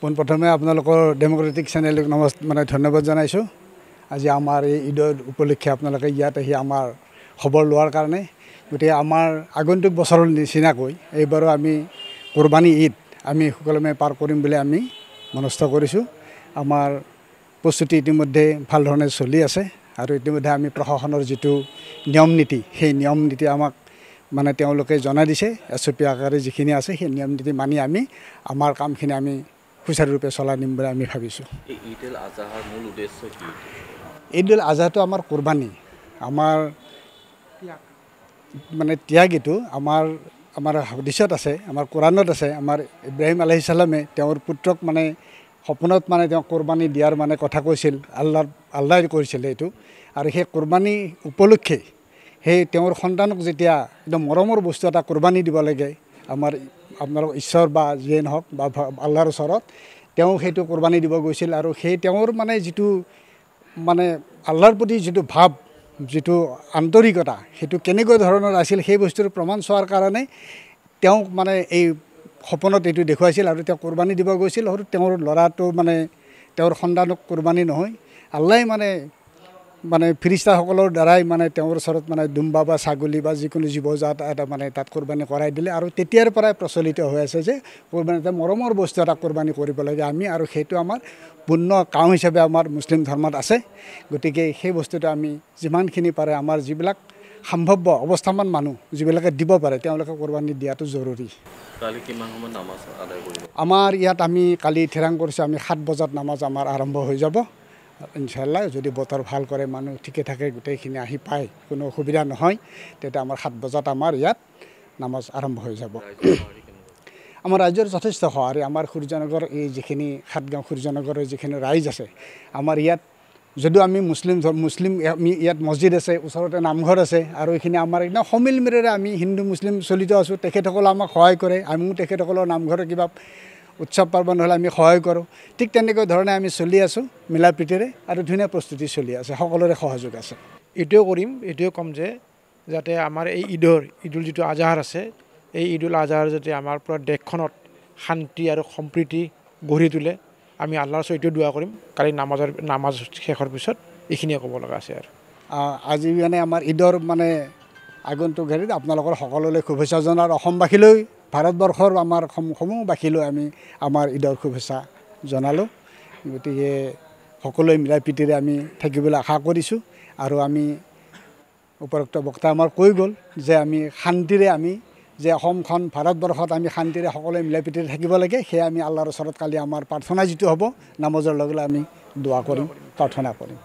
পোনপ্ৰথমে আপোনালোকৰ ডেম'ক্ৰেটিক চেনেলক মানে ধন্যবাদ জনাইছোঁ। আজি আমাৰ এই ঈদৰ উপলক্ষে আপোনালোকে ইয়াত আহি আমাৰ খবৰ লোৱাৰ কাৰণে। গতিকে আমাৰ আগন্তুক বছৰৰ নিচিনাকৈ এইবাৰো আমি কোৰবানী ঈদ আমি সুকলমে পাৰ কৰিম বুলি আমি মনস্থ কৰিছোঁ। আমাৰ প্ৰস্তুতি ইতিমধ্যে ভাল ধৰণে চলি আছে আৰু ইতিমধ্যে আমি প্ৰশাসনৰ যিটো নিয়ম নীতি সেই নিয়ম নীতি আমাক মানে তেওঁলোকে জনাই দিছে। SOP আকাৰে যিখিনি আছে সেই নিয়ম নীতি মানি আমি আমাৰ কামখিনি আমি সুচাৰুৰূপে চলাই নিম বুলি আমি ভাবিছোঁ। ঈদ উল আজহাৰ মূল উদ্দেশ্য কি? ঈদ উল আজহাটো আমাৰ কোৰবানী, আমাৰ মানে ত্যাগ এইটো আমাৰ হাদিছত আছে, আমাৰ কোৰাণত আছে। আমাৰ ইব্ৰাহিম আলাইহিছ ছালামে তেওঁৰ পুত্ৰক মানে সপোনত মানে তেওঁ কোৰবানী দিয়াৰ মানে কথা কৈছিল, আল্লাহ কৰিছিল এইটো। আৰু সেই কোৰবানী উপলক্ষে সেই তেওঁৰ সন্তানক যেতিয়া একদম মৰমৰ বস্তু এটা কোৰবানী দিব লাগে আপোনাৰ ঈশ্বৰ বা যিয়ে নহওক বা আল্লাহৰ ওচৰত, তেওঁ সেইটো কোৰবানী দিব গৈছিল। আৰু সেই তেওঁৰ মানে যিটো মানে আল্লাহৰ প্ৰতি যিটো ভাৱ, যিটো আন্তৰিকতা, সেইটো কেনেকুৱা ধৰণৰ আছিল সেই বস্তুৰ প্ৰমাণ চোৱাৰ কাৰণে তেওঁক মানে এই সপোনত এইটো দেখুৱাইছিল আৰু তেওঁ কোৰবানী দিব গৈছিল। আৰু তেওঁৰ ল'ৰাটো মানে তেওঁৰ সন্তানক কোৰবানী নহয়, আল্লাই মানে ফিৰিষ্টাসকলৰ দ্বাৰাই মানে তেওঁৰ ওচৰত মানে দুম্বা বা ছাগলী বা যিকোনো জীৱজাত এটা মানে তাত কোৰবানী কৰাই দিলে। আৰু তেতিয়াৰ পৰাই প্ৰচলিত হৈ আছে যে কোৰবানী এটা মৰমৰ বস্তু এটা কোৰবানী কৰিব লাগে আমি, আৰু সেইটো আমাৰ পূৰ্ণ কাম হিচাপে আমাৰ মুছলিম ধৰ্মত আছে। গতিকে সেই বস্তুটো আমি যিমানখিনি পাৰে আমাৰ যিবিলাক সম্ভাৱ্য অৱস্থামান মানুহ যিবিলাকে দিব পাৰে তেওঁলোকে কোৰবানী দিয়াটো জৰুৰী। কালি কিমান সময়ত নামাজ আদায় কৰিব? আমাৰ ইয়াত আমি কালি থিৰাং কৰিছোঁ আমি 7 বজাত নামাজ আমাৰ আৰম্ভ হৈ যাব ইনশাআল্লাহ। যদি বতৰ ভাল কৰে, মানুহ ঠিকে থাকে, গোটেইখিনি আহি পায়, কোনো অসুবিধা নহয়, তেতিয়া আমাৰ 7 বজাত আমাৰ ইয়াত নামাজ আৰম্ভ হৈ যাব। আমাৰ ৰাইজৰ যথেষ্ট সঁহাৰি। আমাৰ সূৰ্যনগৰ এই যিখিনি সাতগাঁও সূৰ্যনগৰৰ যিখিনি ৰাইজ আছে, আমাৰ ইয়াত যদিও আমি মুছলিম আমি ইয়াত মছজিদ আছে, ওচৰতে নামঘৰ আছে, আৰু এইখিনি আমাৰ একদম সমিল মিলেৰে আমি হিন্দু মুছলিম চলিত আছোঁ। তেখেতসকলে আমাক সহায় কৰে, আমিও তেখেতসকলৰ নামঘৰৰ কিবা উৎসৱ পাৰ্বণ হ'লে আমি সহায় কৰোঁ। ঠিক তেনেকৈ ধৰণে আমি চলি আছোঁ মিলা প্ৰীতিৰে, আৰু ধুনীয়া প্ৰস্তুতি চলি আছে, সকলোৰে সহযোগ আছে। এইটোৱে কৰিম, এইটোৱে ক'ম যে যাতে আমাৰ এই ঈদুল যিটো আজহাৰ আছে, এই ঈদুল আজহাৰ যাতে আমাৰ পৰা দেশখনত শান্তি আৰু সম্প্ৰীতি গঢ়ি তোলে, আমি আল্লাহৰ ওচৰত এইটোৱে দোৱা কৰিম। কালি নামাজ শেষৰ পিছত এইখিনিয়ে ক'ব লগা আছে। আৰু আজি মানে আমাৰ ঈদৰ মানে আগন্তুক হেৰিত আপোনালোকৰ সকলোলৈ শুভেচ্ছা জনাওঁ। অসমবাসীলৈ, ভাৰতবৰ্ষৰ আমাৰ সমূহবাসীলৈ আমি আমাৰ ঈদৰ শুভেচ্ছা জনালোঁ। গতিকে সকলোৱে মিলা প্ৰীতিৰে আমি থাকিবলৈ আশা কৰিছোঁ। আৰু আমি উপৰোক্ত বক্তা আমাৰ কৈ গ'ল যে আমি শান্তিৰে যে অসমখন ভাৰতবৰ্ষত আমি শান্তিৰে সকলোৱে মিলা প্ৰীতিৰে থাকিব লাগে। সেয়া আমি আল্লাহৰ ওচৰত কালি আমাৰ প্ৰাৰ্থনা যিটো হ'ব নামাজৰ লগে লগে আমি দোৱা কৰিম, প্ৰাৰ্থনা কৰিম।